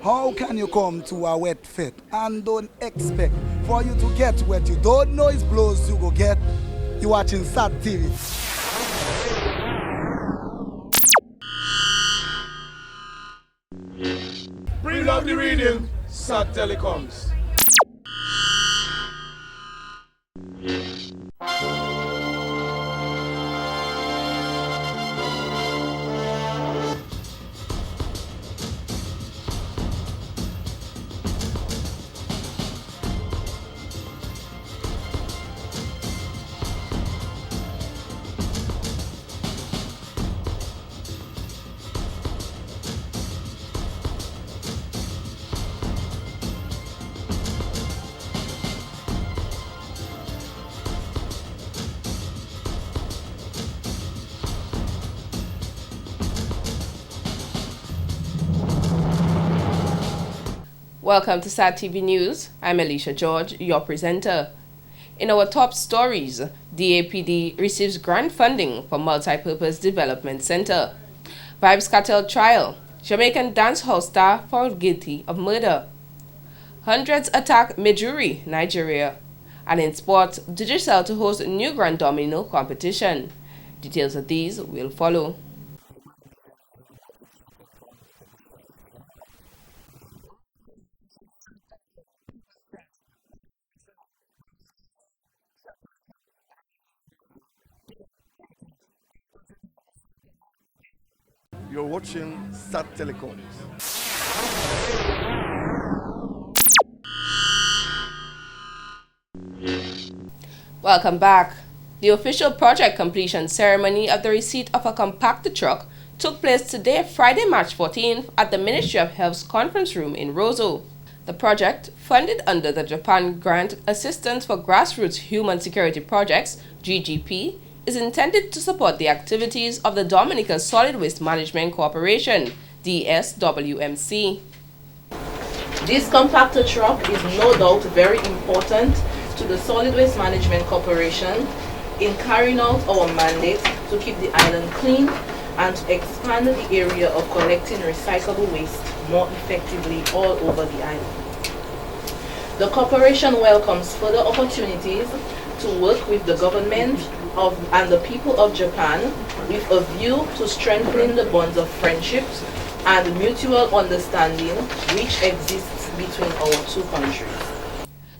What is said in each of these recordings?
How can you come to a wet fit and don't expect for you to get wet? You don't know it's blows you go get. You watching SAT TV. Pre-love the reading, SAT Telecoms. Welcome to SAT TV News. I'm Alicia George, your presenter. In our top stories, DAPD receives grant funding for Multipurpose Development Center. Vybz Kartel trial. Jamaican dancehall star found guilty of murder. Hundreds attack Maiduguri, Nigeria. And in sports, Digicel to host new Grand Domino competition. Details of these will follow. You're watching SAT Telecoms. Welcome back. The official project completion ceremony of the receipt of a compactor truck took place today, Friday, March 14th, at the Ministry of Health's conference room in Roseau. The project, funded under the Japan Grant Assistance for Grassroots Human Security Projects, GGP, is intended to support the activities of the Dominica Solid Waste Management Corporation, DSWMC. This compactor truck is no doubt very important to the Solid Waste Management Corporation in carrying out our mandate to keep the island clean and to expand the area of collecting recyclable waste more effectively all over the island. The corporation welcomes further opportunities to work with the government and the people of Japan with a view to strengthening the bonds of friendship and mutual understanding which exists between our two countries.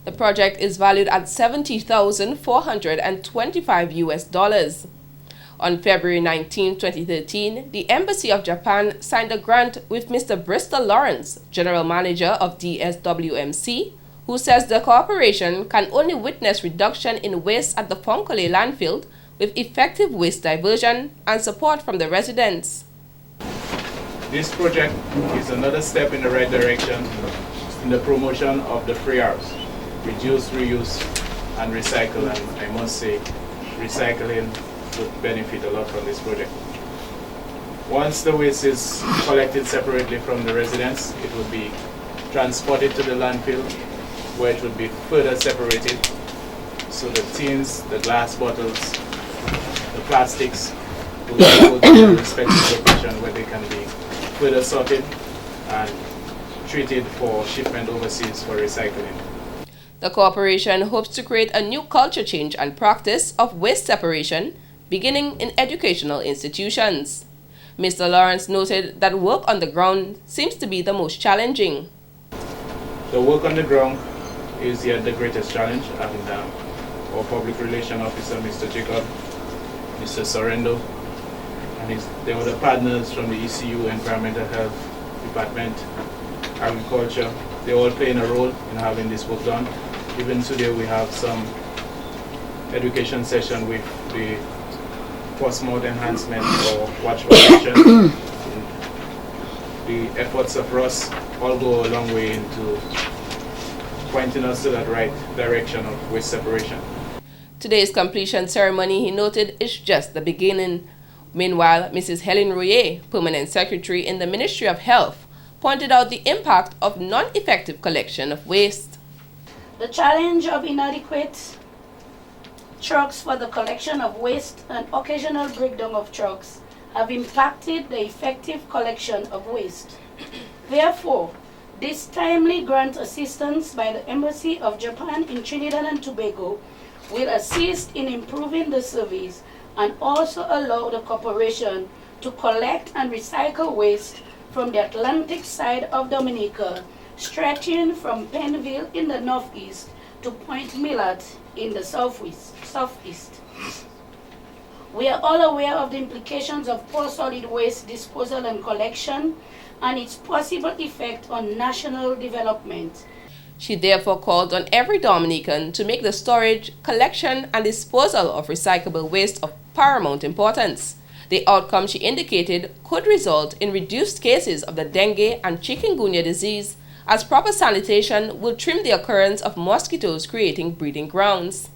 The project is valued at $70,425 US. On February 19, 2013, the Embassy of Japan signed a grant with Mr. Bristol Lawrence, General Manager of DSWMC, who says the corporation can only witness reduction in waste at the Fonkole landfill with effective waste diversion and support from the residents. This project is another step in the right direction in the promotion of the 3Rs: reduce, reuse, and recycle. And I must say, recycling would benefit a lot from this project. Once the waste is collected separately from the residents, it would be transported to the landfill, where it would be further separated. So the tins, the glass bottles, the plastics will go to the respective location where they can be further sorted and treated for shipment overseas for recycling. The corporation hopes to create a new culture change and practice of waste separation, beginning in educational institutions. Mr. Lawrence noted that work on the ground seems to be the most challenging. The work on the ground is yet the greatest challenge, and our public relation officer, Mr. Jacob, Mr. Sorrendo, and the other partners from the ECU, Environmental Health Department, Agriculture, they're all playing a role in having this work done. Even today we have some education session with the post-mort enhancement or watch protection. The efforts of Ross all go a long way into pointing us to that right direction of waste separation. Today's completion ceremony, he noted, is just the beginning. Meanwhile, Mrs. Helen Royer, Permanent Secretary in the Ministry of Health, pointed out the impact of non-effective collection of waste. The challenge of inadequate trucks for the collection of waste and occasional breakdown of trucks have impacted the effective collection of waste. Therefore, This timely grant assistance by the Embassy of Japan in Trinidad and Tobago will assist in improving the service and also allow the corporation to collect and recycle waste from the Atlantic side of Dominica, stretching from Pennville in the northeast to Point Millard in the southeast. We are all aware of the implications of poor solid waste disposal and collection and its possible effect on national development. She therefore called on every Dominican to make the storage, collection, and disposal of recyclable waste of paramount importance. The outcome, she indicated, could result in reduced cases of the dengue and chikungunya disease, as proper sanitation will trim the occurrence of mosquitoes creating breeding grounds.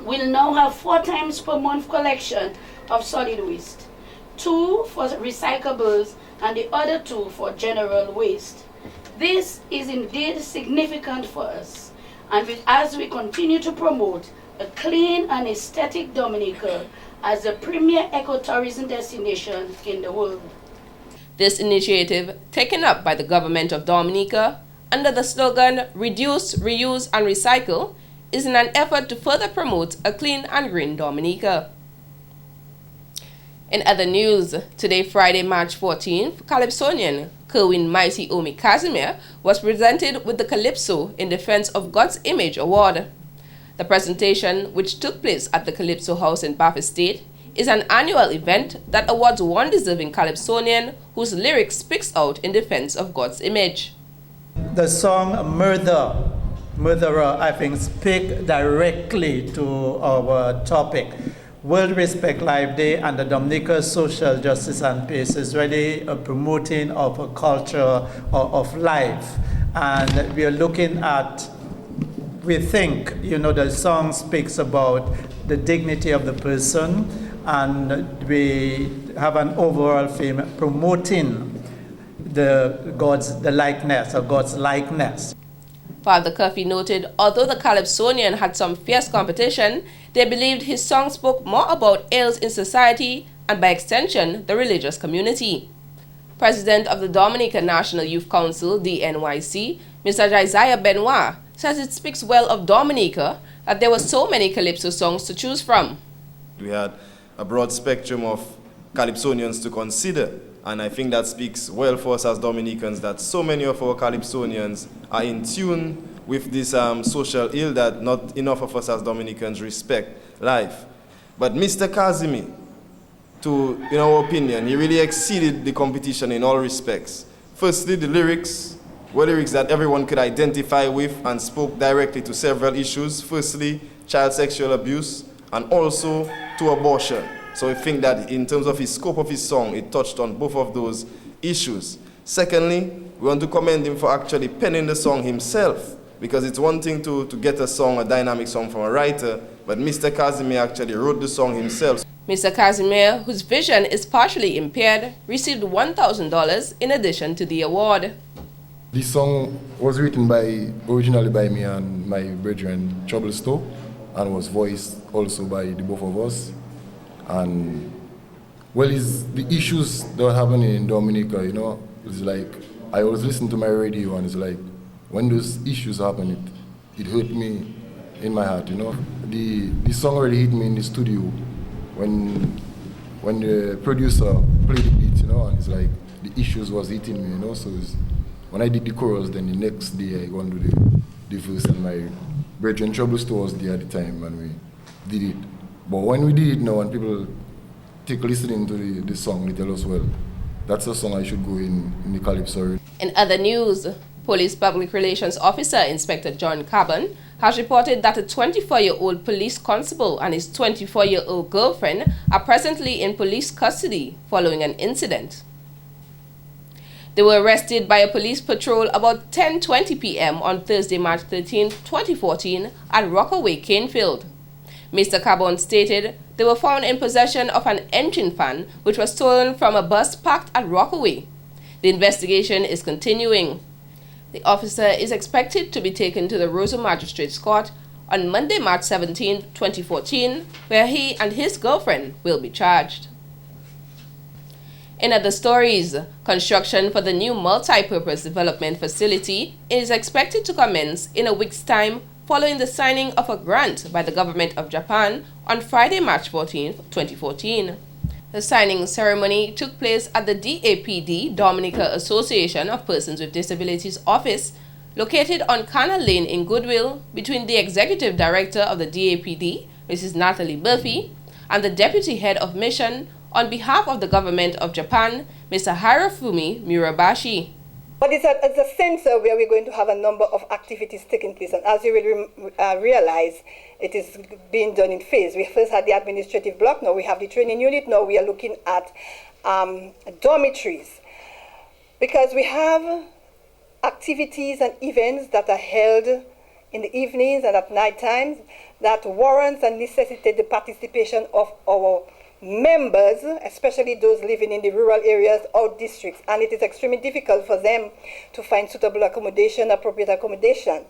We'll now have 4 times per month collection of solid waste, 2 for recyclables and the other 2 for general waste. This is indeed significant for us, and as we continue to promote a clean and aesthetic Dominica as a premier ecotourism destination in the world. This initiative, taken up by the government of Dominica under the slogan Reduce, Reuse and Recycle, is in an effort to further promote a clean and green Dominica. In other news, today, Friday, March 14th, Calypsonian Kerwin Mighty Omi Casimir was presented with the Calypso in Defense of God's Image Award. The presentation, which took place at the Calypso House in Bath Estate, is an annual event that awards one deserving Calypsonian whose lyrics speaks out in defense of God's image. The song Murderer, I think, speak directly to our topic. World Respect Life Day and the Dominica Social Justice and Peace is really a promoting of a culture of life. And we are looking at, we think, the song speaks about the dignity of the person, and we have an overall theme promoting the likeness of God's likeness. Father Curfey noted, although the Calypsonian had some fierce competition, they believed his song spoke more about ills in society and by extension, the religious community. President of the Dominica National Youth Council, DNYC, Mr. Isaiah Benoit, says it speaks well of Dominica that there were so many Calypso songs to choose from. We had a broad spectrum of Calypsonians to consider, and I think that speaks well for us as Dominicans that so many of our Calypsonians are in tune with this social ill that not enough of us as Dominicans respect life. But Mr. Casimir, in our opinion, he really exceeded the competition in all respects. Firstly, the lyrics were lyrics that everyone could identify with and spoke directly to several issues. Firstly, child sexual abuse and also to abortion. So I think that in terms of his scope of his song, it touched on both of those issues. Secondly, we want to commend him for actually penning the song himself, because it's one thing to get a song, a dynamic song from a writer, but Mr. Casimir actually wrote the song himself. Mr. Casimir, whose vision is partially impaired, received $1,000 in addition to the award. This song was written originally by me and my brethren Trouble Stowe, and was voiced also by the both of us. And well, it's the issues that are happening in Dominica, it's like, I always listen to my radio and it's like, when those issues happen, it hurt me in my heart, The song already hit me in the studio when the producer played the beat, and it's like, the issues was hitting me, So when I did the chorus, then the next day I go and do the verse, and my brethren Trouble Stowe was there at the time and we did it. But when we did it now and people take listening to the song, they tell us, well, that's a song I should go in the Calypso. In other news, Police Public Relations Officer Inspector John Cabon has reported that a 24-year-old police constable and his 24-year-old girlfriend are presently in police custody following an incident. They were arrested by a police patrol about 10:20 p.m. on Thursday, March 13, 2014 at Rockaway, Canefield. Mr. Cabon stated they were found in possession of an engine fan which was stolen from a bus parked at Rockaway. The investigation is continuing. The officer is expected to be taken to the Roseau Magistrates Court on Monday, March 17, 2014, where he and his girlfriend will be charged. In other stories, construction for the new multi-purpose development facility is expected to commence in a week's time following the signing of a grant by the government of Japan on Friday, March 14, 2014. The signing ceremony took place at the DAPD, Dominica Association of Persons with Disabilities office, located on Canal Lane in Goodwill, between the Executive Director of the DAPD, Mrs. Natalie Murphy, and the Deputy Head of Mission, on behalf of the Government of Japan, Mr. Hirofumi Murabashi. But it's a center where we're going to have a number of activities taking place. And as you will realize, it is being done in phase. We first had the administrative block, now we have the training unit, now we are looking at dormitories. Because we have activities and events that are held in the evenings and at night times that warrants and necessitate the participation of our members, especially those living in the rural areas or districts, and it is extremely difficult for them to find suitable accommodation, appropriate accommodation.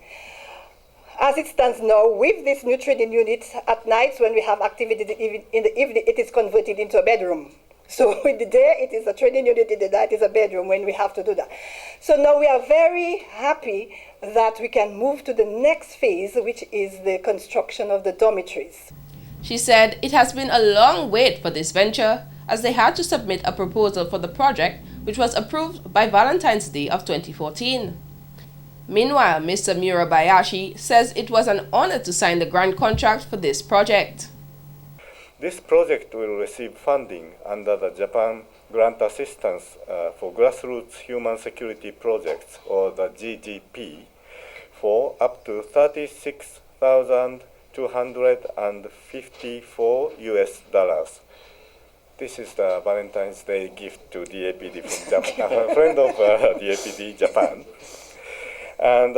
As it stands now, with this new training unit, at nights when we have activity in the evening, it is converted into a bedroom. So in the day, it is a training unit, in the night is a bedroom when we have to do that. So now we are very happy that we can move to the next phase, which is the construction of the dormitories. She said it has been a long wait for this venture, as they had to submit a proposal for the project, which was approved by Valentine's Day of 2014. Meanwhile, Mr. Murabayashi says it was an honor to sign the grant contract for this project. This project will receive funding under the Japan Grant Assistance for Grassroots Human Security Projects, or the GGP, for up to $36,254 US. This is the Valentine's Day gift to DAPD from Japan, a friend of DAPD Japan. And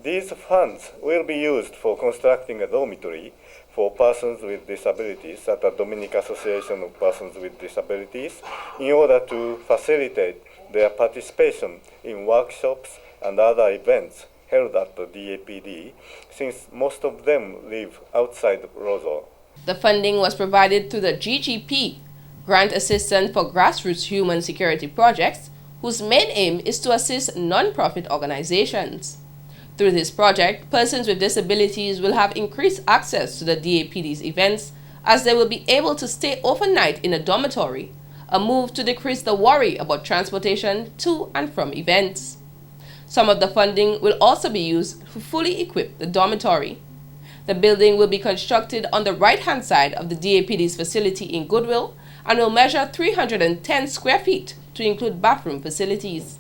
these funds will be used for constructing a dormitory for persons with disabilities at the Dominican Association of Persons with Disabilities in order to facilitate their participation in workshops and other events held at the DAPD, since most of them live outside Roseau. The funding was provided through the GGP, Grant Assistance for Grassroots Human Security Projects, whose main aim is to assist non-profit organizations. Through this project, persons with disabilities will have increased access to the DAPD's events, as they will be able to stay overnight in a dormitory, a move to decrease the worry about transportation to and from events. Some of the funding will also be used to fully equip the dormitory. The building will be constructed on the right-hand side of the DAPD's facility in Goodwill and will measure 310 square feet to include bathroom facilities.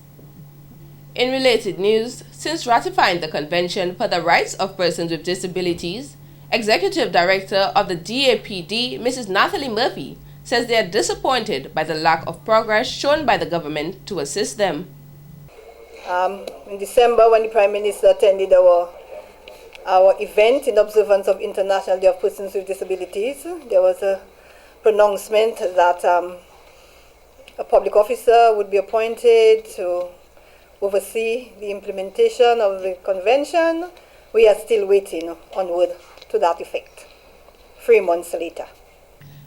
In related news, since ratifying the Convention for the Rights of Persons with Disabilities, Executive Director of the DAPD, Mrs. Natalie Murphy, says they are disappointed by the lack of progress shown by the government to assist them. In December, when the Prime Minister attended our event in observance of International Day of Persons with Disabilities, there was a pronouncement that a public officer would be appointed to oversee the implementation of the convention. We are still waiting onward to that effect, 3 months later.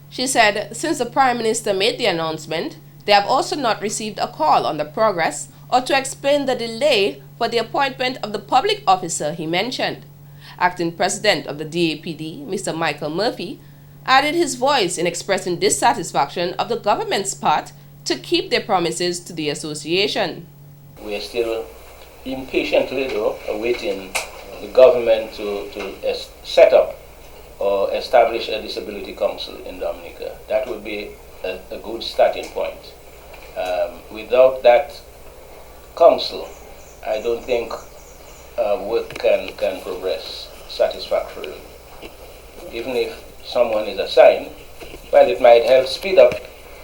She said since the Prime Minister made the announcement, they have also not received a call on the progress or to explain the delay for the appointment of the public officer he mentioned. Acting President of the DAPD, Mr. Michael Murphy, added his voice in expressing dissatisfaction of the government's part to keep their promises to the association. We are still impatiently, though, awaiting the government to set up or establish a disability council in Dominica. That would be a good starting point. Without that council, I don't think work can progress satisfactorily. Even if someone is assigned, well, it might help speed up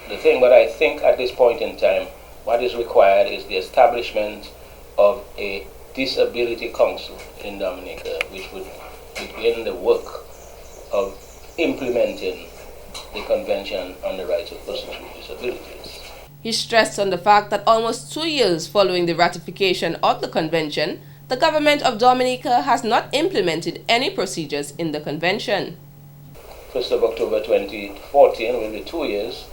the thing, but I think at this point in time, what is required is the establishment of a disability council in Dominica, which would begin the work of implementing the Convention on the Rights of Persons with Disabilities. He stressed on the fact that almost 2 years following the ratification of the convention, the government of Dominica has not implemented any procedures in the convention. 1st of October 2014 will be 2 years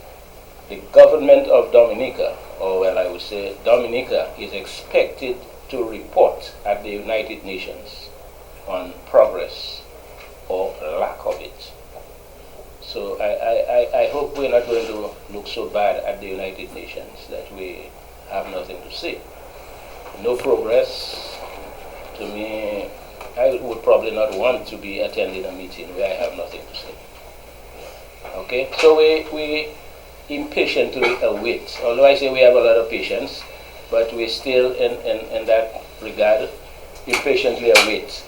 the government of Dominica, or well, I would say Dominica, is expected to report at the United Nations on progress or lack of it. So I hope we're not going to look so bad at the United Nations that we have nothing to say. No progress. To me, I would probably not want to be attending a meeting where I have nothing to say. Okay, so we impatiently await. Although I say we have a lot of patience, but we still, in that regard, impatiently await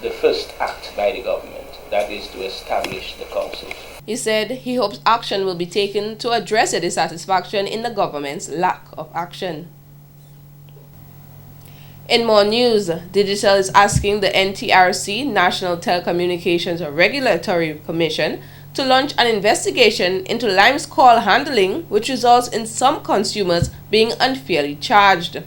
the first act by the government, that is to establish the council. He said he hopes action will be taken to address the dissatisfaction in the government's lack of action. In more news, Digicel is asking the NTRC, National Telecommunications Regulatory Commission, to launch an investigation into Lime's call handling, which results in some consumers being unfairly charged.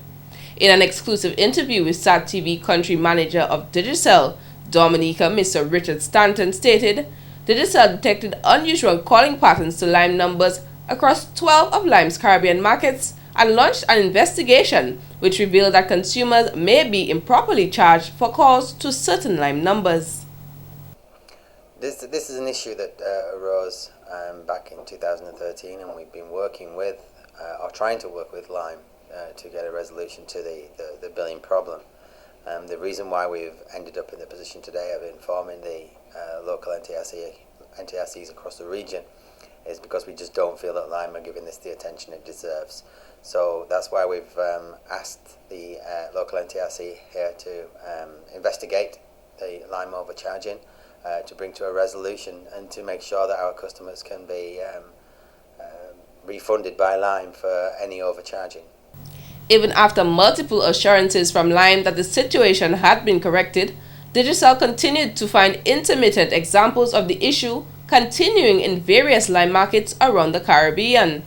In an exclusive interview with SAT-TV country manager of Digicel, Dominica, Mr. Richard Stanton, stated Digicel detected unusual calling patterns to Lime numbers across 12 of Lime's Caribbean markets and launched an investigation which revealed that consumers may be improperly charged for calls to certain Lime numbers. This is an issue that arose back in 2013, and we've been working with, or trying to work with Lime to get a resolution to the billing problem. The reason why we've ended up in the position today of informing the local NTRCs across the region is because we just don't feel that Lime are giving this the attention it deserves. So that's why we've asked the local NTRC here to investigate the Lime overcharging, to bring to a resolution and to make sure that our customers can be refunded by Lime for any overcharging. Even after multiple assurances from Lime that the situation had been corrected, Digicel continued to find intermittent examples of the issue continuing in various Lime markets around the Caribbean.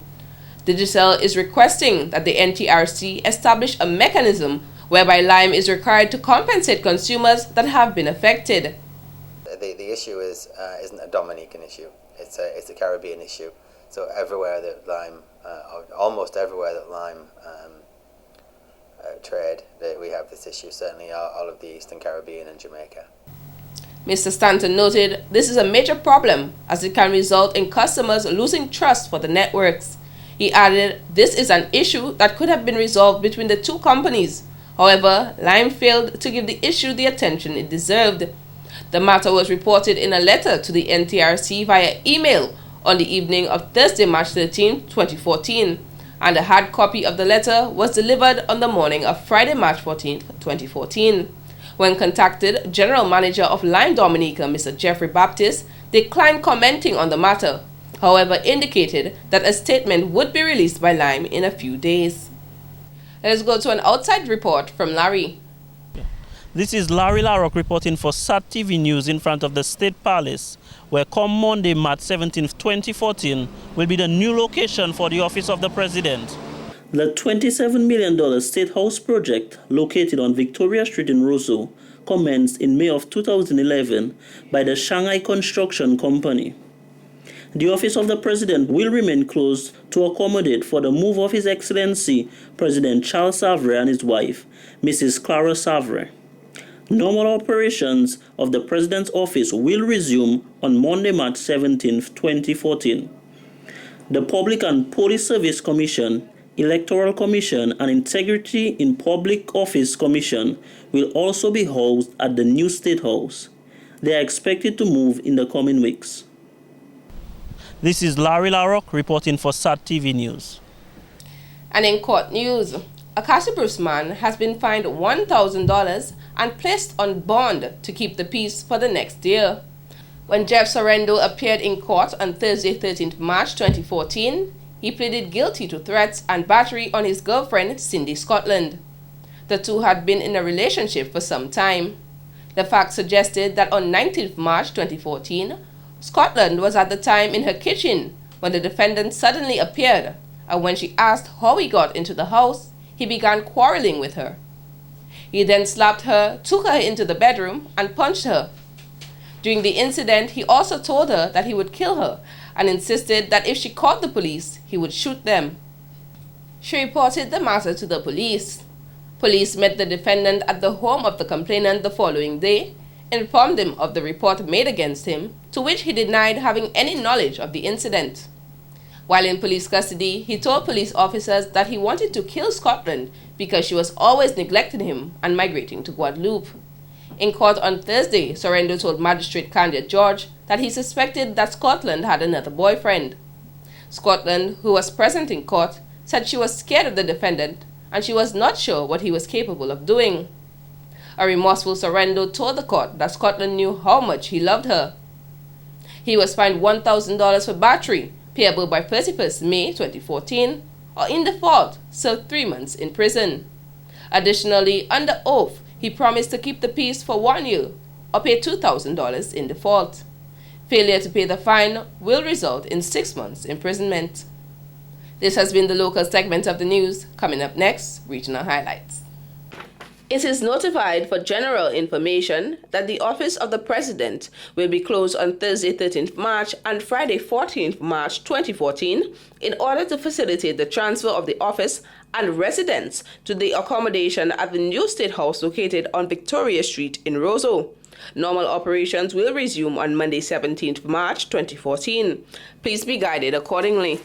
Digicel is requesting that the NTRC establish a mechanism whereby Lime is required to compensate consumers that have been affected. The issue isn't a Dominican issue, it's a Caribbean issue. So everywhere that Lime, almost everywhere that Lime trade, we have this issue, certainly all of the Eastern Caribbean and Jamaica. Mr. Stanton noted this is a major problem as it can result in customers losing trust for the networks. He added this is an issue that could have been resolved between the two companies. However, Lime failed to give the issue the attention it deserved. The matter was reported in a letter to the NTRC via email on the evening of Thursday, March 13, 2014, and a hard copy of the letter was delivered on the morning of Friday, March 14, 2014. When contacted, General Manager of Lime Dominica, Mr. Jeffrey Baptist, declined commenting on the matter, however indicated that a statement would be released by Lime in a few days. Let us go to an outside report from Larry. This is Larry Larrock reporting for SAT-TV News in front of the State Palace, where come Monday, March 17, 2014, will be the new location for the Office of the President. The $27 million State House project, located on Victoria Street in Roseau, commenced in May of 2011 by the Shanghai Construction Company. The Office of the President will remain closed to accommodate for the move of His Excellency President Charles Savre and his wife, Mrs. Clara Savre. Normal operations of the President's office will resume on Monday, March 17, 2014. The Public and Police Service Commission, Electoral Commission, and Integrity in Public Office Commission will also be housed at the new State House. They are expected to move in the coming weeks. This is Larry Larrock reporting for SAT-TV News. And in court news, a Casabruce man has been fined $1,000 and placed on bond to keep the peace for the next year. When Jeff Sorrendo appeared in court on Thursday, 13th March 2014, he pleaded guilty to threats and battery on his girlfriend, Cindy Scotland. The two had been in a relationship for some time. The facts suggested that on 19th March 2014, Scotland was at the time in her kitchen when the defendant suddenly appeared, and when she asked how he got into the house, he began quarreling with her. He then slapped her, took her into the bedroom, and punched her. During the incident, he also told her that he would kill her and insisted that if she called the police, he would shoot them. She reported the matter to the police. Police met the defendant at the home of the complainant the following day, informed him of the report made against him, to which he denied having any knowledge of the incident. While in police custody, he told police officers that he wanted to kill Scotland because she was always neglecting him and migrating to Guadeloupe. In court on Thursday, Sorrento told Magistrate Candia George that he suspected that Scotland had another boyfriend. Scotland, who was present in court, said she was scared of the defendant and she was not sure what he was capable of doing. A remorseful Sorrento told the court that Scotland knew how much he loved her. He was fined $1,000 for battery, payable by 31st May 2014, or in default, served 3 months in prison. Additionally, under oath, he promised to keep the peace for 1 year, or pay $2,000 in default. Failure to pay the fine will result in 6 months imprisonment. This has been the local segment of the news. Coming up next, regional highlights. It is notified for general information that the office of the President will be closed on Thursday 13th March and Friday 14th March 2014 in order to facilitate the transfer of the office and residents to the accommodation at the new State House located on Victoria Street in Roseau. Normal operations will resume on Monday 17th March 2014. Please be guided accordingly.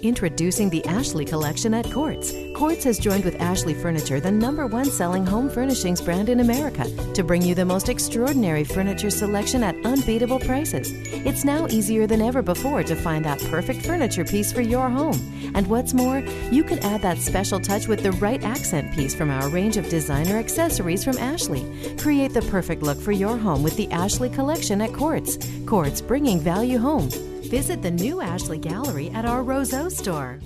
Introducing the Ashley Collection at Quartz. Quartz has joined with Ashley Furniture, the #1 selling home furnishings brand in America, to bring you the most extraordinary furniture selection at unbeatable prices. It's now easier than ever before to find that perfect furniture piece for your home. And what's more, you can add that special touch with the right accent piece from our range of designer accessories from Ashley. Create the perfect look for your home with the Ashley Collection at Quartz. Quartz, bringing value home. Visit the new Ashley Gallery at our Roseau store.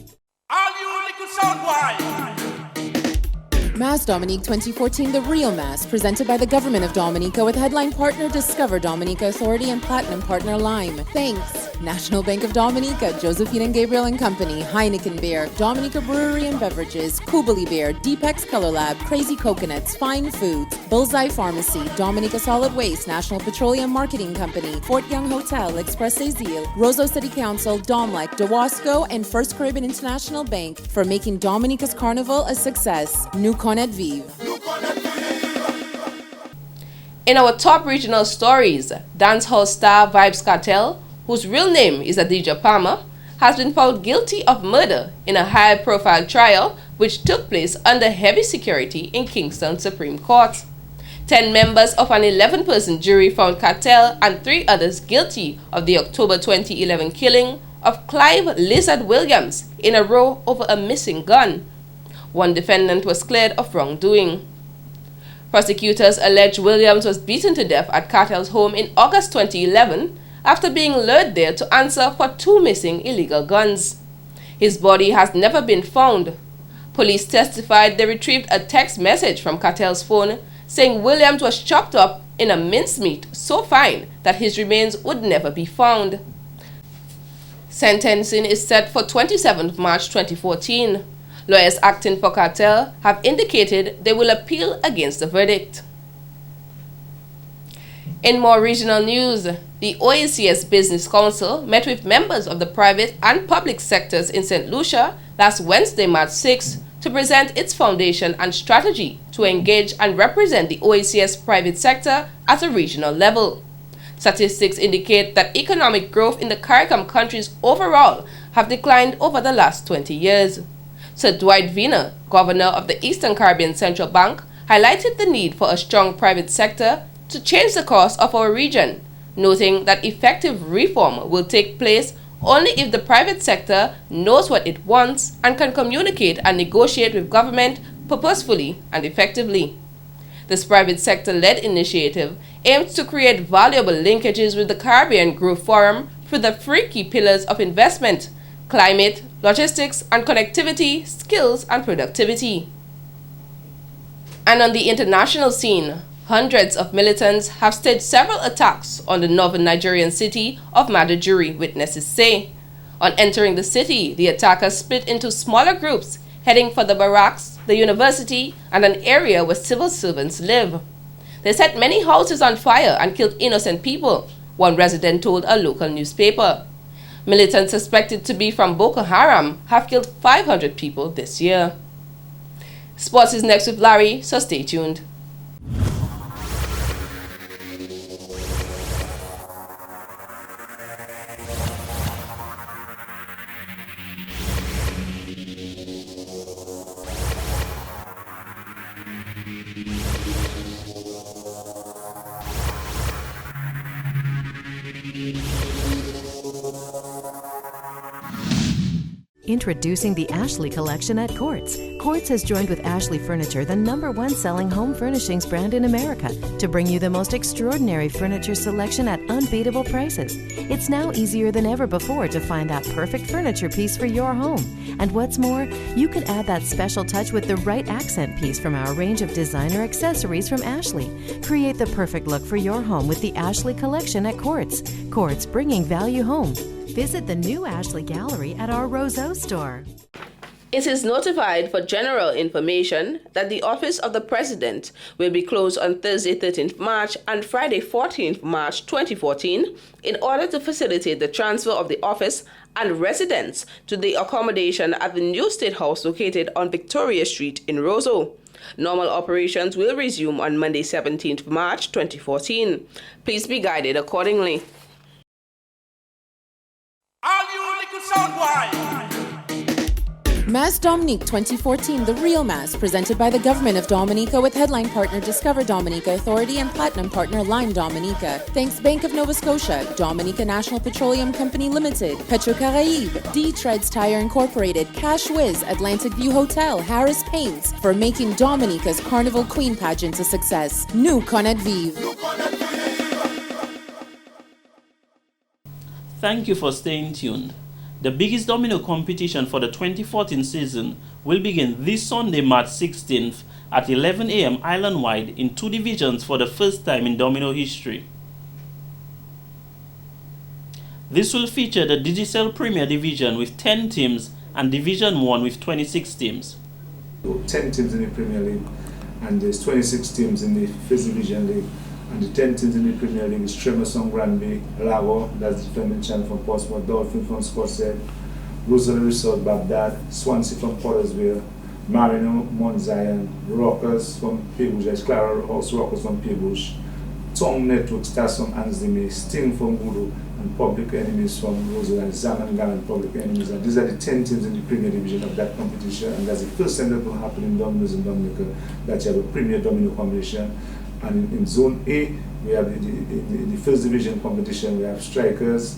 Mass Dominica 2014, The Real Mass, presented by the Government of Dominica with headline partner Discover Dominica Authority and platinum partner Lime. Thanks, National Bank of Dominica, Josephine and Gabriel and Company, Heineken Beer, Dominica Brewery and Beverages, Kubali Beer, Deepex Color Lab, Crazy Coconuts, Fine Foods, Bullseye Pharmacy, Dominica Solid Waste, National Petroleum Marketing Company, Fort Young Hotel, Express Azil, Roseau City Council, Domlec, Dawasco, and First Caribbean International Bank for making Dominica's Carnival a success. Nous connaît vive. In our top regional stories, dancehall star Vybz Kartel, whose real name is Adidja Palmer, has been found guilty of murder in a high-profile trial which took place under heavy security in Kingston Supreme Court. 10 members of an 11-person jury found Kartel and 3 others guilty of the October 2011 killing of Clive Lizard Williams in a row over a missing gun. One defendant was cleared of wrongdoing. Prosecutors allege Williams was beaten to death at Kartel's home in August 2011 after being lured there to answer for 2 missing illegal guns. His body has never been found. Police testified they retrieved a text message from Kartel's phone saying Williams was chopped up in a mincemeat so fine that his remains would never be found. Sentencing is set for 27th March 2014. Lawyers acting for Kartel have indicated they will appeal against the verdict. In more regional news, the OACS Business Council met with members of the private and public sectors in St. Lucia last Wednesday, March 6, to present its foundation and strategy to engage and represent the OACS private sector at a regional level. Statistics indicate that economic growth in the CARICOM countries overall have declined over the last 20 years. Sir Dwight Wiener, governor of the Eastern Caribbean Central Bank, highlighted the need for a strong private sector to change the course of our region, noting that effective reform will take place only if the private sector knows what it wants and can communicate and negotiate with government purposefully and effectively. This private sector-led initiative aims to create valuable linkages with the Caribbean Growth Forum through the three key pillars of investment: climate, logistics, and connectivity, skills, and productivity. And on the international scene, hundreds of militants have staged several attacks on the northern Nigerian city of Maiduguri, witnesses say. On entering the city, the attackers split into smaller groups, heading for the barracks, the university, and an area where civil servants live. They set many houses on fire and killed innocent people, one resident told a local newspaper. Militants suspected to be from Boko Haram have killed 500 people this year. Sports is next with Larry, so stay tuned. Introducing the Ashley Collection at Quartz. Quartz has joined with Ashley Furniture, the #1 selling home furnishings brand in America, to bring you the most extraordinary furniture selection at unbeatable prices. It's now easier than ever before to find that perfect furniture piece for your home. And what's more, you can add that special touch with the right accent piece from our range of designer accessories from Ashley. Create the perfect look for your home with the Ashley Collection at Quartz. Quartz, bringing value home. Visit the new Ashley Gallery at our Roseau store. It is notified for general information that the office of the President will be closed on Thursday 13th March and Friday 14th March 2014 in order to facilitate the transfer of the office and residents to the accommodation at the new State House located on Victoria Street in Roseau. Normal operations will resume on Monday 17th March 2014. Please be guided accordingly. Mass Dominica 2014, The Real Mass, presented by the Government of Dominica with headline partner Discover Dominica Authority and platinum partner Lime Dominica. Thanks Bank of Nova Scotia, Dominica National Petroleum Company Limited, Petrocaraïbe, D-Treads Tire Incorporated, Cash Wiz, Atlantic View Hotel, Harris Paints, for making Dominica's Carnival Queen pageant a success. Nous connaît vive. Thank you for staying tuned. The biggest domino competition for the 2014 season will begin this Sunday, March 16th at 11 a.m. island-wide in 2 divisions for the first time in domino history. This will feature the Digicel Premier Division with 10 teams and Division 1 with 26 teams. 10 teams in the Premier League and there's 26 teams in the First Division League. And the 10 teams in the Premier League is Tremerson Granby, Lago, that's the defending champ from Portsmouth, Dolphin from Scorsese, Rosalie Resort, Baghdad, Swansea from Pottersville, Marino, Mount Zion, Rockers from Peebush, Clara House Rockers from Peebush, Tongue Network, Stars from Anzimi, Sting from Voodoo, and Public Enemies from Rosalie, Zaman Gallant Public Enemies. And these are the 10 teams in the Premier Division of that competition, and that's the first time that will happen in Domino's in Dominica, that you have a Premier Domino competition. And in Zone A, we have the First Division competition. We have Strikers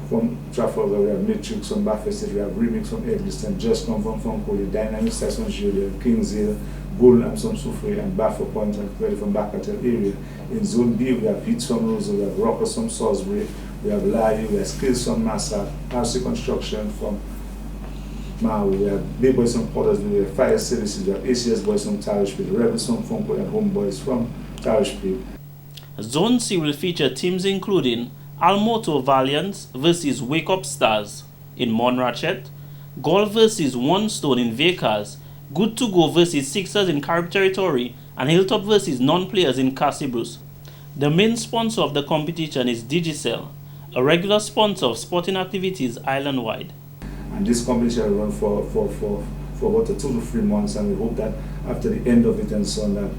from Trafalgar, we have Matrix from Bathurst, we have Remix from Eggleston, Just Come from Funkoly, Dynamic Stars from Julia, Kingshill, Bull and some Sufri, and Baffle Point and Credit from Bacatel area. In Zone B, we have Hits from Roseau, we have Rockers from Salisbury, we have Layu, we have Skills from Massa, RC Construction from Maui, we have Big Boys from Pottersville, we have Fire Services, we have ACS Boys from Tarishpit, Rebels from Funkoly, and Homeboys from Tarishpit. Zone C will feature teams including Almoto Valiants versus Wake Up Stars in Monrachet, Golf versus One Stone in Vekas, Good to Go versus Sixers in Carib Territory, and Hilltop versus Non-Players in Cassibrus. The main sponsor of the competition is Digicel, a regular sponsor of sporting activities island-wide. And this competition will run for about 2 to 3 months, and we hope that after the end of it and so on, that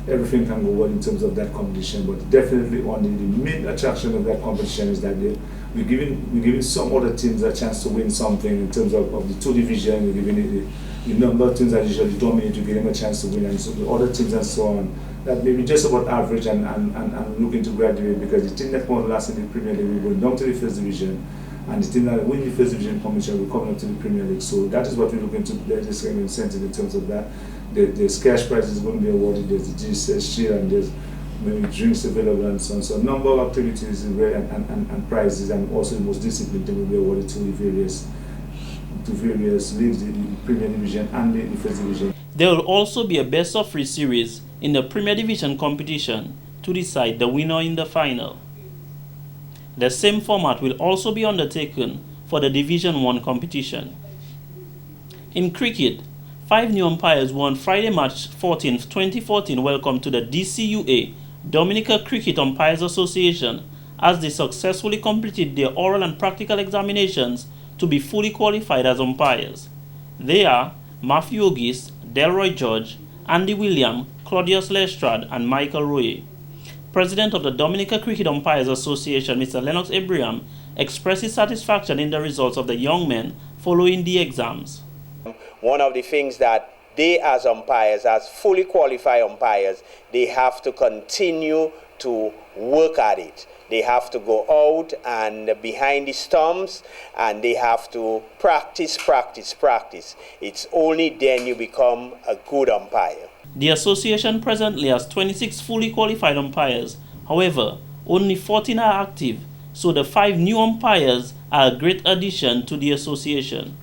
everything can go well in terms of that competition. But definitely on the main attraction of that competition is that we're giving some other teams a chance to win something in terms of the two divisions. We're giving the number of teams that usually dominate to give them a chance to win, and so the other teams and so on. That may be just about average and looking to graduate, because the team that won last in the Premier League will go down to the first division, and the team that win the first division competition will come up to the Premier League. So that is what we're looking to. There's this kind of incentive in terms of that. There's cash prizes going to be awarded. There's the GCS shield, and there's maybe drinks available and so on. So a number of activities and prizes, and also the most disciplined team will be awarded to the various leagues, the Premier Division and the First Division. There will also be a best of 3 series in the Premier Division competition to decide the winner in the final. The same format will also be undertaken for the Division 1 competition. In cricket, 5 new umpires won Friday, March 14, 2014 welcome to the DCUA, Dominica Cricket Umpires Association, as they successfully completed their oral and practical examinations to be fully qualified as umpires. They are Matthew Ogis, Delroy George, Andy William, Claudius Lestrade, and Michael Roye. President of the Dominica Cricket Umpires Association, Mr. Lennox Abraham, expressed his satisfaction in the results of the young men following the exams. One of the things that they as umpires, as fully qualified umpires, they have to continue to work at it. They have to go out and behind the stumps, and they have to practice. It's only then you become a good umpire. The association presently has 26 fully qualified umpires. However, only 14 are active, so the 5 new umpires are a great addition to the association.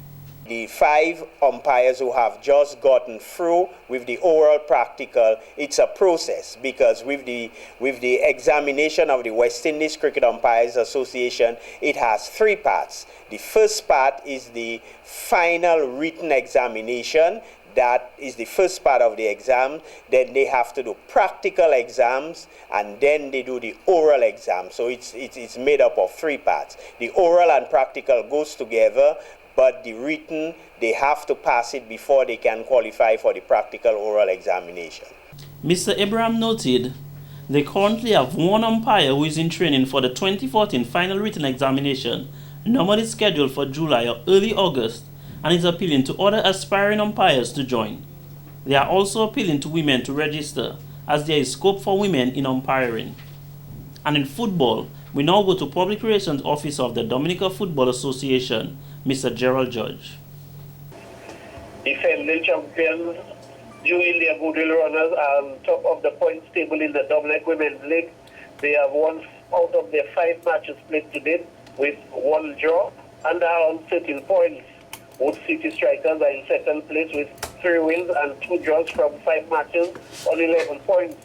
The 5 umpires who have just gotten through with the oral practical, it's a process, because with the examination of the West Indies Cricket Umpires Association, it has 3 parts. The first part is the final written examination. That is the first part of the exam. Then they have to do practical exams, and then they do the oral exam. So it's made up of 3 parts. The oral and practical goes together, but the written, they have to pass it before they can qualify for the practical oral examination. Mr. Abraham noted they currently have 1 umpire who is in training for the 2014 final written examination, normally scheduled for July or early August, and is appealing to other aspiring umpires to join. They are also appealing to women to register, as there is scope for women in umpiring. And in football, we now go to Public Relations Officer of the Dominica Football Association, Mr. Gerald Judge. Defending champions, New India Goodwill Runners are on top of the points table in the Dominic Women's League. They have won out of their 5 matches played to date with 1 draw and are on 13 points. Wood City Strikers are in second place with 3 wins and 2 draws from 5 matches on 11 points.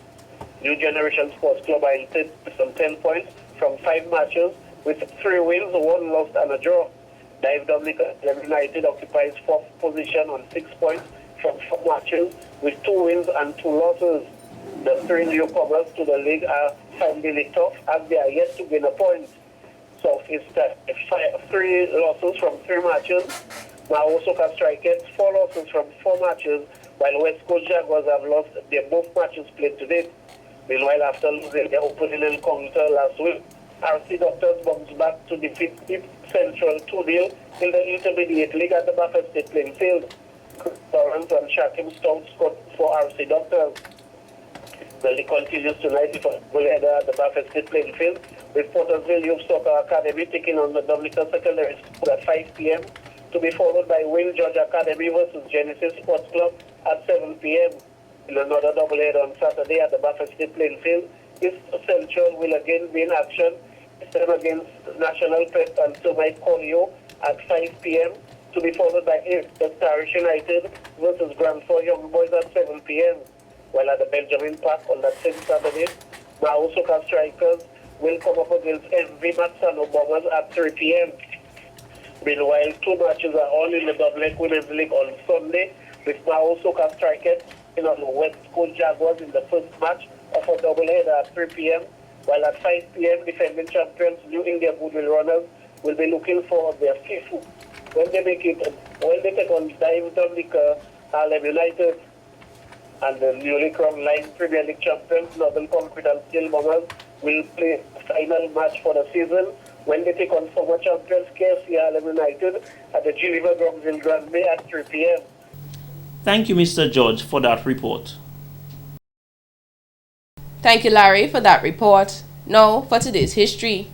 New Generation Sports Club are in third on 10 points from 5 matches with 3 wins, 1 loss and a draw. Dive Dominica United occupies 4th position on 6 points from 4 matches with 2 wins and 2 losses. The 3 newcomers to the league are finally tough, as they are yet to gain a point. Southeast 3 losses from 3 matches. Maosoka Strikers 4 losses from 4 matches, while West Coast Jaguars have lost their both matches played to date. Meanwhile, after losing their opening encounter last week, RC Doctors bounced back to defeat Central 2-0 in the Intermediate League at the Buffett State playing field. Chris Lawrence and Shakim Stout scored for RC Doctors. The league continues tonight with a header at the Buffett State playing field, with Portersville Youth Soccer Academy taking on the Dominica Secondary School at 5 p.m. to be followed by Will George Academy versus Genesis Sports Club at 7 p.m. In another doubleheader on Saturday at the Buffett State playing field, East Central will again be in action, this time against National Pest and Somite Colio at 5 p.m. to be followed by Parish United versus Granford Young Boys at 7 p.m. While at the Benjamin Park on that same Saturday, Maosoka Strikers will come up against MV Matsano Bombers at 3 p.m. Meanwhile, 2 matches are all in the Dublin Women's League on Sunday, with Maosoka Strikers in on the West Coast Jaguars in the first match of a doubleheader at 3 p.m., while at 5 p.m. defending champions New India Goodwill Runners will be looking for their 5th when they take on Dive Dominica Harlem United. and the newly crowned Line Premier League champions, Northern Confidence Gilmongers, will play the final match for the season when they take on former champions KFC Harlem United at the Geneva Grounds in Granby at 3 p.m. Thank you, Mr. George, for that report. Thank you, Larry, for that report. Now, for today's history.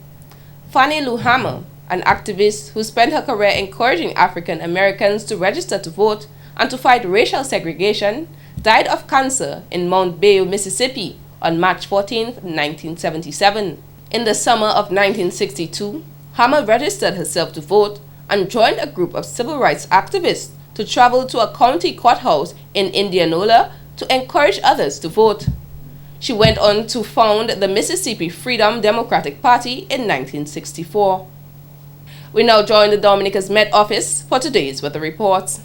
Fannie Lou Hamer, an activist who spent her career encouraging African Americans to register to vote and to fight racial segregation, died of cancer in Mount Bayou, Mississippi on March 14, 1977. In the summer of 1962, Hamer registered herself to vote and joined a group of civil rights activists to travel to a county courthouse in Indianola to encourage others to vote. She went on to found the Mississippi Freedom Democratic Party in 1964. We now join the Dominica's Met Office for today's weather reports.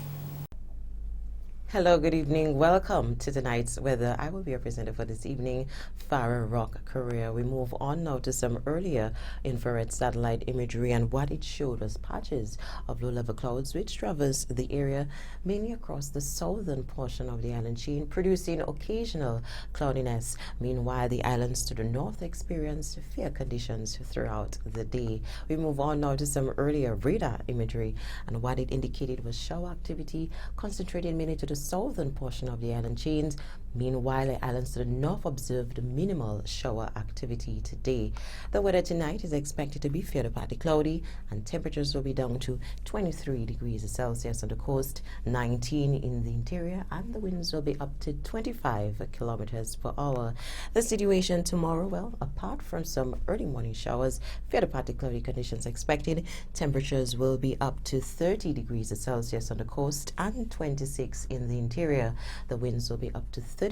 Hello, good evening. Welcome to tonight's weather. I will be your presenter for this evening, Farah Rock Korea. We move on now to some earlier infrared satellite imagery, and what it showed was patches of low-level clouds which traverse the area, mainly across the southern portion of the island chain, producing occasional cloudiness. Meanwhile, the islands to the north experienced fair conditions throughout the day. We move on now to some earlier radar imagery, and what it indicated was shower activity concentrated mainly to the southern portion of the island chains. Meanwhile, the islands to the north observed minimal shower activity today. The weather tonight is expected to be fairly partly cloudy, and temperatures will be down to 23 degrees Celsius on the coast, 19 in the interior, and the winds will be up to 25 kilometers per hour. The situation tomorrow, well, apart from some early morning showers, fairly partly cloudy conditions expected. Temperatures will be up to 30 degrees Celsius on the coast and 26 in the interior. The winds will be up to 35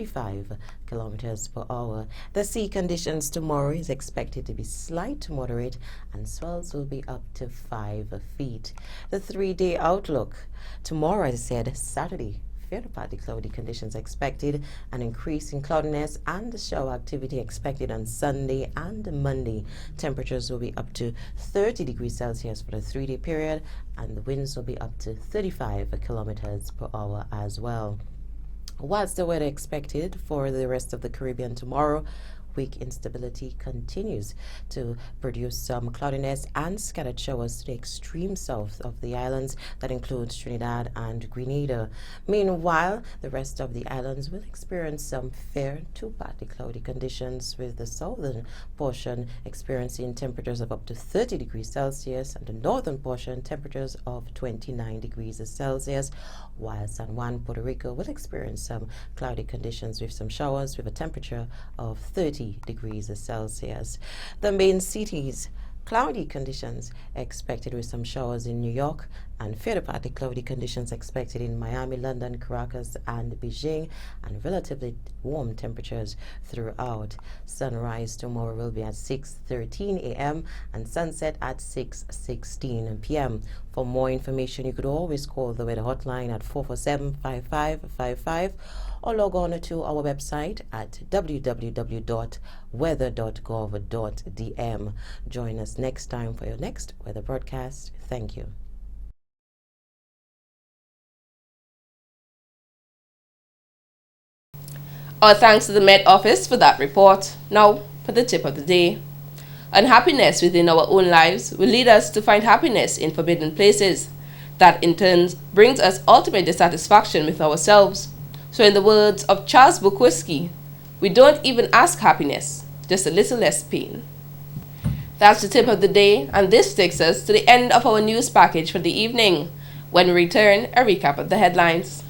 kilometers per hour. The sea conditions tomorrow is expected to be slight to moderate, and swells will be up to 5 feet. The 3-day outlook. Tomorrow, as I said, Saturday, fairly partly cloudy conditions expected, an increase in cloudiness and shower activity expected on Sunday and Monday. Temperatures will be up to 30 degrees Celsius for the 3-day period, and the winds will be up to 35 kilometers per hour as well. What's the weather expected for the rest of the Caribbean tomorrow? Weak instability continues to produce some cloudiness and scattered showers to the extreme south of the islands. That includes Trinidad and Grenada. Meanwhile, the rest of the islands will experience some fair to partly cloudy conditions, with the southern portion experiencing temperatures of up to 30 degrees Celsius and the northern portion temperatures of 29 degrees Celsius, while San Juan, Puerto Rico will experience some cloudy conditions with some showers with a temperature of 30 degrees Celsius. The main cities, cloudy conditions expected with some showers in New York, and fairly partly cloudy conditions expected in Miami, London, Caracas, and Beijing, and relatively warm temperatures throughout. Sunrise tomorrow will be at 6:13 a.m. and sunset at 6:16 p.m. For more information, you could always call the weather hotline at 447-5555 or log on to our website at www.weather.gov.dm. Join us next time for your next weather broadcast. Thank you. Our thanks to the Met Office for that report. Now, for the tip of the day. Unhappiness within our own lives will lead us to find happiness in forbidden places. That in turn brings us ultimate dissatisfaction with ourselves. So in the words of Charles Bukowski, we don't even ask happiness, just a little less pain. That's the tip of the day, and this takes us to the end of our news package for the evening. When we return, a recap of the headlines.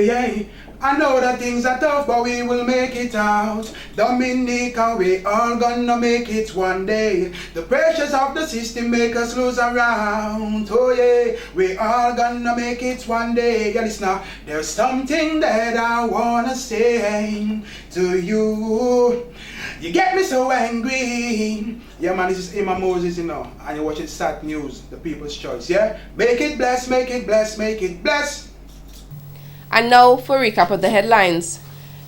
yeah. I know that things are tough, but we will make it out. Dominica, we all gonna make it one day. The pressures of the system make us lose around. Oh yeah, we all gonna make it one day. Yeah, listen now, there's something that I wanna say to you. You get me so angry. Yeah, man, this is Emma Moses, you know, and you're watching SAT News, the People's Choice, yeah? Make it bless, make it bless, make it bless. And now for a recap of the headlines.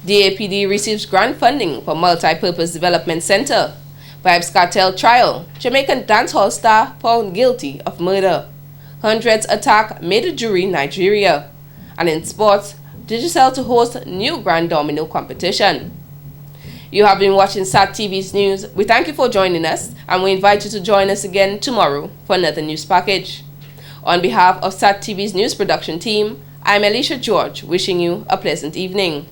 DAPD receives grant funding for Multi-Purpose Development Center. Vybz Kartel trial. Jamaican dancehall star found guilty of murder. Hundreds attack made jury Nigeria. And in sports, Digicel to host new Grand Domino competition. You have been watching SAT TV's news. We thank you for joining us, and we invite you to join us again tomorrow for another news package. On behalf of SAT TV's news production team, I'm Alicia George, wishing you a pleasant evening.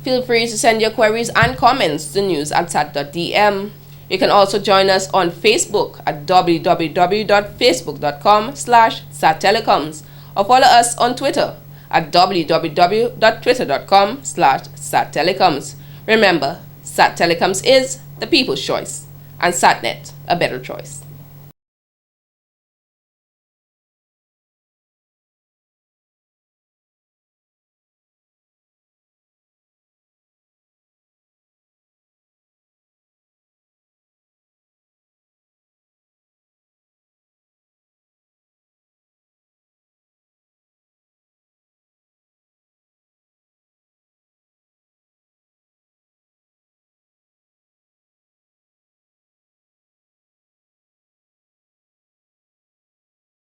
Feel free to send your queries and comments to news@sat.dm. You can also join us on Facebook at www.facebook.com/SatTelecoms or follow us on Twitter at www.twitter.com/SatTelecoms. Remember, SAT Telecoms is the people's choice, and SatNet, a better choice.